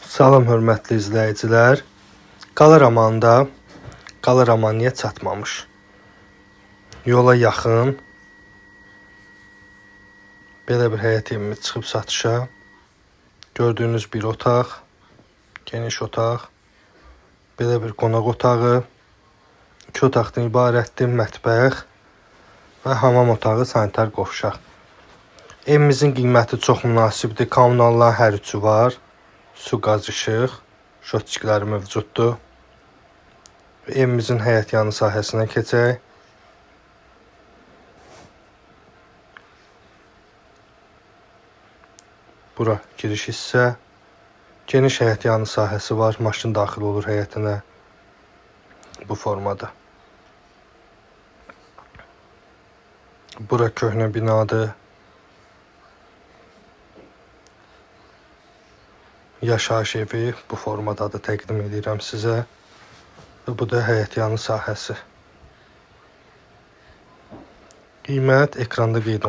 Salam hörmətli izləyicilər. Qala Romanında Qala Romaniya çatmamış. Yola yaxın belə bir həyət evimiz çıxıb satışa. Gördüyünüz bir otaq, geniş otaq, belə bir qonaq otağı, 2 otaqdan ibarətdir, mətbəx və hamam otağı, sanitar qovşaq. Evimizin qiyməti çox münasibdir. Kommunalların hər üçü var. Su, qaz, işıq, şotçikləri mövcuddur. Evimizin həyət yanı sahəsinə keçək. Bura giriş hissə. Geniş həyət yanı sahəsi var. Maşın daxil olur həyətinə. Bu formada. Bura köhnə binadır. Yaşayış evi bu formadadır, təqdim edirəm sizə. Və bu da həyət yanı sahəsi. Qiymət ekranda qeyd olunur.